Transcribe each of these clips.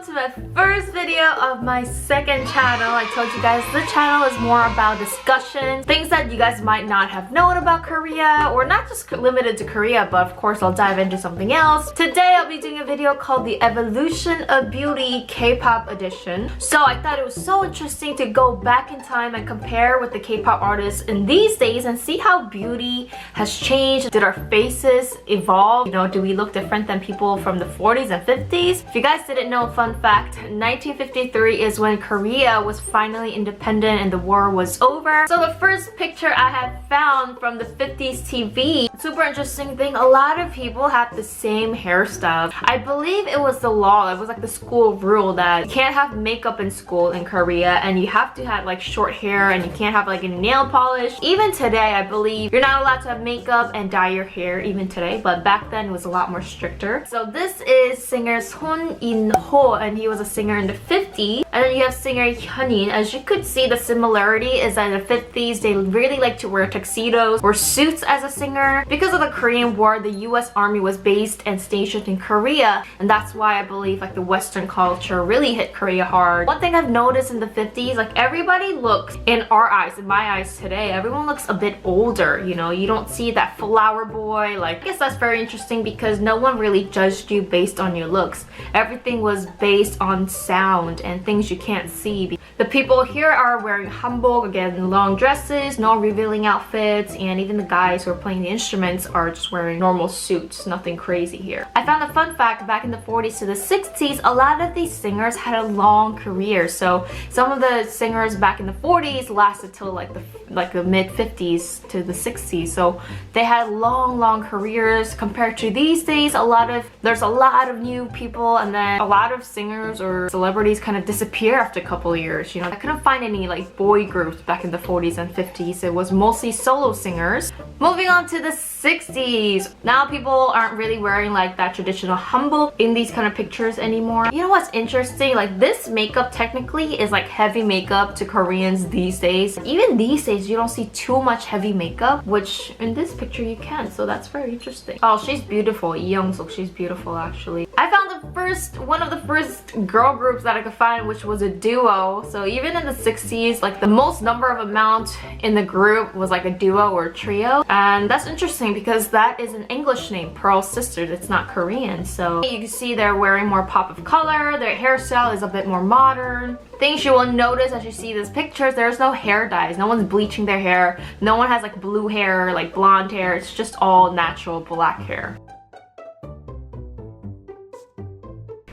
welcome to my first video of my second channel. I told you guys the channel is more about discussion, things that you guys might not have known about Korea, or not just limited to Korea, but of course I'll dive into something else. Today I'll be doing a video called The Evolution of Beauty K-pop edition. So I thought it was so interesting to go back in time and compare with the K-pop artists in these days and see how beauty has changed. Did our faces evolve? You know, do we look different than people from the 40s and 50s? If you guys didn't know, fun fact, 1953 is when Korea was finally independent and the war was over. So the first picture I had found from the 50s TV, super interesting thing, a lot of people have the same hairstyle. I believe it was the law, it was like the school rule that you can't have makeup in school in Korea and you have to have like short hair and you can't have like any nail polish. Even today, I believe you're not allowed to have makeup and dye your hair even today, but back then it was a lot more stricter. So this is singer Son In-ho, and he was a singer in the 50s. And then you have singer Hyunin. As you could see, the similarity is that in the 50s they really like to wear tuxedos or suits as a singer. Because of the Korean War, the US Army was based and stationed in Korea, and that's why I believe like the Western culture really hit Korea hard. One thing I've noticed in the 50s, like everybody looks, in our eyes, in my eyes today, everyone looks a bit older, you know, you don't see that flower boy. Like, I guess that's very interesting because no one really judged you based on your looks. Everything was based on sound and things you can't see. The people here are wearing hanbok, again, long dresses, no revealing outfits, and even the guys who are playing the instruments are just wearing normal suits, nothing crazy here. I found a fun fact, back in the 40s to the 60s, a lot of these singers had a long career. So some of the singers back in the 40s lasted till like the mid 50s to the 60s. So they had long careers compared to these days. There's a lot of new people, and then a lot of singers or celebrities kind of disappear after a couple of years. You know, I couldn't find any like boy groups back in the 40s and 50s. It was mostly solo singers. Moving on to the 60s. Now people aren't really wearing like that traditional hanbok in these kind of pictures anymore. You know what's interesting? Like, this makeup technically is like heavy makeup to Koreans these days. Even these days you don't see too much heavy makeup, which in this picture you can, so that's very interesting. Oh, she's beautiful. Lee Young-suk, she's beautiful actually. I found one of the first girl groups that I could find, which was a duo. So even in the 60s, like the most number of amount in the group was like a duo or a trio. And that's interesting because that is an English name, Pearl Sisters. It's not Korean. So you can see they're wearing more pop of color. Their hairstyle is a bit more modern. Things you will notice as you see these pictures, there's no hair dyes. No one's bleaching their hair. No one has like blue hair, like blonde hair. It's just all natural black hair.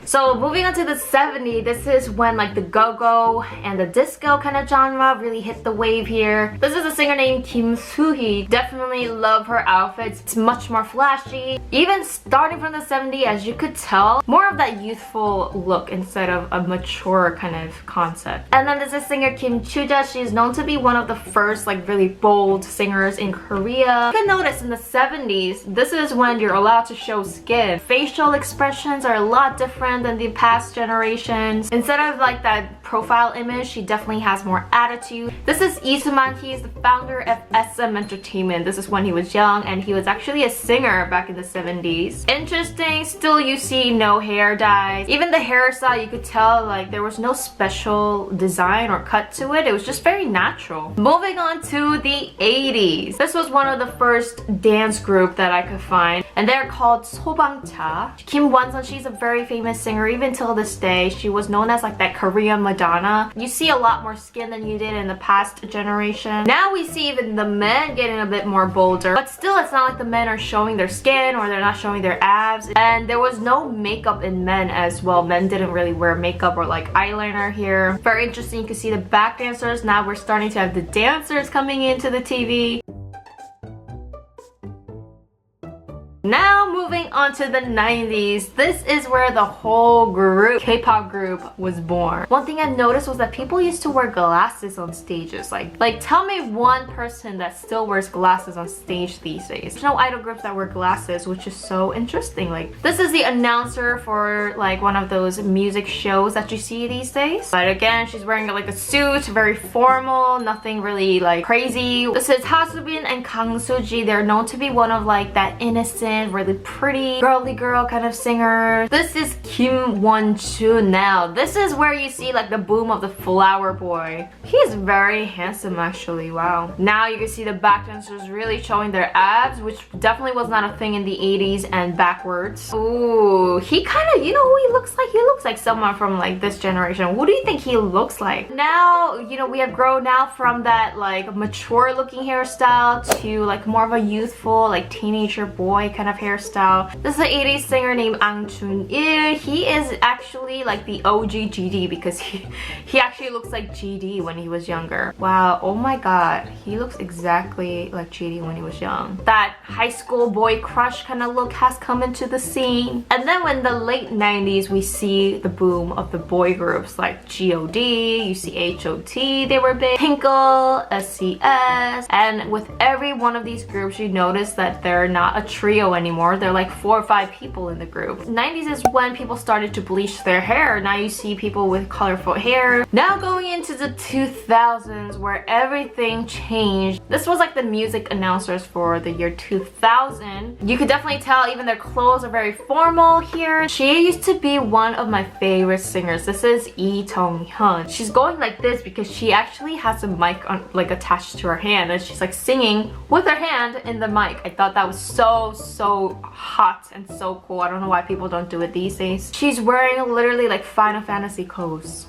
So moving on to the 70s, this is when like the go-go and the disco kind of genre really hit the wave here. This is a singer named Kim Soo-hee. Definitely love her outfits. It's much more flashy. Even starting from the 70s, as you could tell, more of that youthful look instead of a mature kind of concept. And then there's this singer Kim Chuja. She's known to be one of the first like really bold singers in Korea. You can notice in the 70s, this is when you're allowed to show skin. Facial expressions are a lot different than the past generations. Instead of like that profile image, she definitely has more attitude. This is Lee Soo-man. He is the founder of SM Entertainment. This is when he was young, and he was actually a singer back in the 70s. Interesting, still you see no hair dyes. Even the hairstyle, you could tell like there was no special design or cut to it. It was just very natural. Moving on to the 80s. This was one of the first dance group that I could find, and they're called Sobangcha. Kim Won-sun, she's a very famous singer. Even till this day, she was known as like that Korean Madonna. You see a lot more skin than you did in the past generation. Now we see even the men getting a bit more bolder, but still it's not like the men are showing their skin or they're not showing their abs. And there was no makeup in men as well. Men didn't really wear makeup or like eyeliner here. Very interesting. You can see the back dancers. Now we're starting to have the dancers coming into the TV. Now moving on to the 90s, this is where the whole group, K-pop group, was born. One thing I've noticed was that people used to wear glasses on stages. Like tell me one person that still wears glasses on stage these days. There's no idol groups that wear glasses, which is so interesting. Like, this is the announcer for like one of those music shows that you see these days. But again, she's wearing like a suit, very formal, nothing really like crazy. This is Ha Soo-bin and Kang Soo-ji. They're known to be one of like that innocent innocent, really pretty, girly girl kind of singer. This is Kim Won-jun now. This is where you see like the boom of the flower boy. He's very handsome actually, wow. Now you can see the back dancers really showing their abs, which definitely was not a thing in the 80s and backwards. Ooh, he kind of, you know who he looks like? He looks like someone from like this generation. Who do you think he looks like? Now, you know, we have grown now from that like mature looking hairstyle to like more of a youthful like teenager boy kind of hairstyle. This is an 80s singer named Ang Jun-il. He is actually like the OG GD because he actually looks like GD when he was younger. Wow, oh my god, he looks exactly like GD when he was young. That high school boy crush kind of look has come into the scene. And then when the late 90s, we see the boom of the boy groups like G.O.D, you see H.O.T, they were big, Pinkle, SCS, and with every one of these groups you notice that they're not a trio anymore. They're like 4 or 5 people in the group. 90s is when people started to bleach their hair. Now you see people with colorful hair. Now going into the 2000s where everything changed. This was like the music announcers for the year 2000. You could definitely tell even their clothes are very formal here. She used to be one of my favorite singers. This is Lee Jung-hyun. She's going like this because she actually has a mic on, like attached to her hand, and she's like singing with her hand in the mic. I thought that was so hot and so cool. I don't know why people don't do it these days. She's wearing literally like Final Fantasy clothes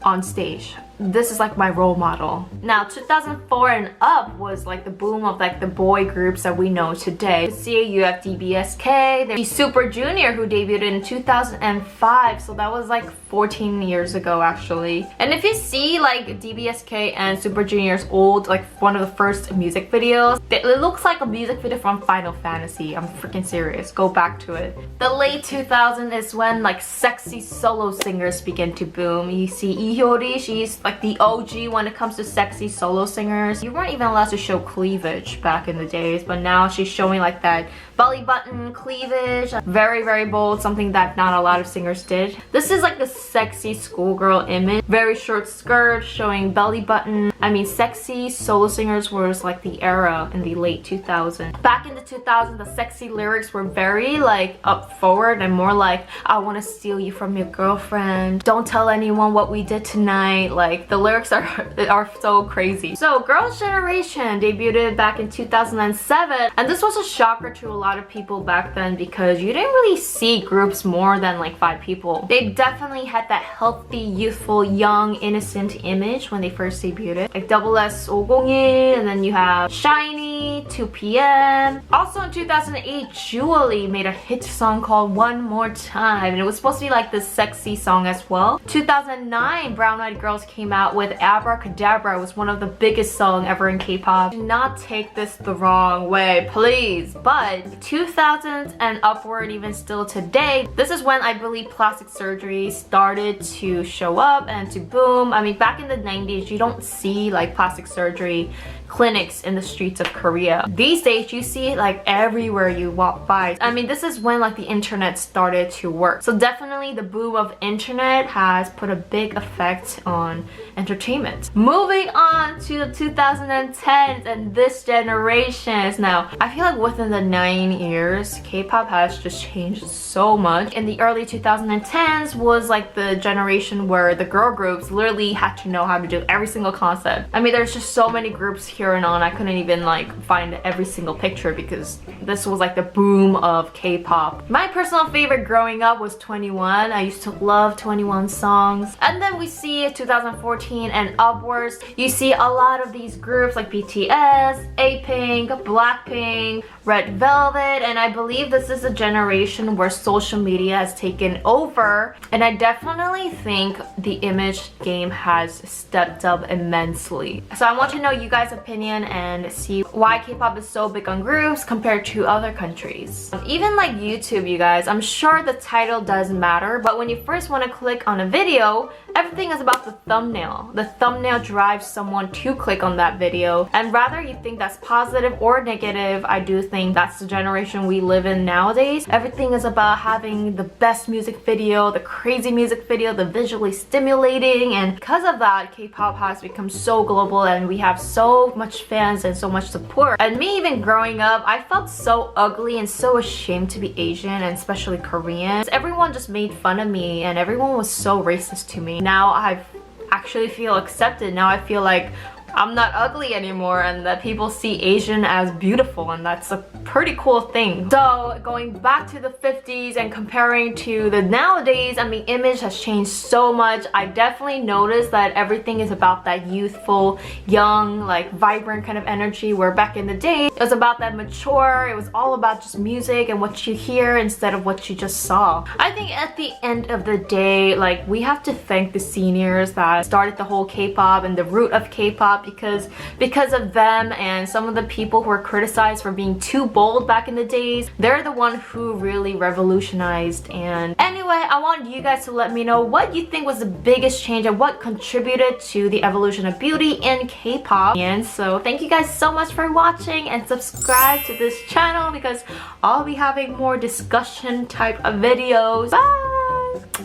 on stage. This is like my role model. Now 2004 and up was like the boom of like the boy groups that we know today. See, you have DBSK, there's Super Junior who debuted in 2005, so that was like 14 years ago actually. And if you see like DBSK and Super Junior's old, like one of the first music videos, it looks like a music video from Final Fantasy. I'm freaking serious, go back to it. The late 2000s is when like sexy solo singers begin to boom. You see Lee Hyori, she's like the OG when it comes to sexy solo singers. You weren't even allowed to show cleavage back in the days, but now she's showing like that belly button cleavage. Very bold, something that not a lot of singers did. This is like the sexy schoolgirl image. Very short skirt showing belly button. I mean, sexy solo singers was like the era in the late 2000s. Back in the 2000s, the sexy lyrics were very like up forward and more like, I want to steal you from your girlfriend, don't tell anyone what we did tonight. Like the lyrics are so crazy. So Girls' Generation debuted back in 2007, and this was a shocker to a lot of people back then because you didn't really see groups more than like 5 people. They definitely had that healthy, youthful, young, innocent image when they first debuted. Like Double S 501, and then you have Shiny, 2PM. Also in 2008, Julie made a hit song called One More Time, and it was supposed to be like this sexy song as well. 2009, Brown Eyed Girls came out with Abracadabra. It was one of the biggest songs ever in K-pop. Do not take this the wrong way, please. But 2000s and upward, even still today, this is when I believe plastic surgery started to show up and to boom. I mean, back in the 90s, you don't see like plastic surgery clinics in the streets of Korea. These days, you see it like everywhere you walk by. I mean, this is when like the internet started to work. So definitely the boom of internet has put a big effect on entertainment. Moving on to the 2010s and this generations. Now, I feel like within the 9 years, K-pop has just changed so much. In the early 2010s was like the generation where the girl groups literally had to know how to do every single concept. I mean, there's just so many groups here and on. I couldn't even like find every single picture because this was like the boom of K-pop. My personal favorite growing up was 21. I used to love 21 songs. And then we see 2014 and upwards, you see a lot of these groups like BTS, A-Pink, Blackpink, Red Velvet, and I believe this is a generation where social media has taken over, and I definitely think the image game has stepped up immensely. So I want to know you guys' opinion and see why K-pop is so big on groups compared to other countries. Even like YouTube, you guys, I'm sure the title does matter, but when you first want to click on a video, everything is about the thumbnail. The thumbnail drives someone to click on that video, and rather you think that's positive or negative, I do think that's the generation we live in nowadays. Everything is about having the best music video, the crazy music video, the visually stimulating, and because of that, K-pop has become so global and we have so much fans and so much support. And me even growing up, I felt so ugly and so ashamed to be Asian, and especially Korean. Everyone just made fun of me and everyone was so racist to me. Now I actually feel accepted. Now I feel like I'm not ugly anymore and that people see Asian as beautiful, and that's a pretty cool thing. So going back to the 50s and comparing to the nowadays, I mean, image has changed so much. I definitely noticed that everything is about that youthful, young, like vibrant kind of energy, where back in the day it was about that mature, it was all about just music and what you hear instead of what you just saw. I think at the end of the day, like, we have to thank the seniors that started the whole K-pop and the root of K-pop, because of them and some of the people who were criticized for being too bold back in the days, they're the one who really revolutionized. And anyway, I want you guys to let me know what you think was the biggest change and what contributed to the evolution of beauty in K-pop. And so thank you guys so much for watching, and subscribe to this channel because I'll be having more discussion type of videos. Bye!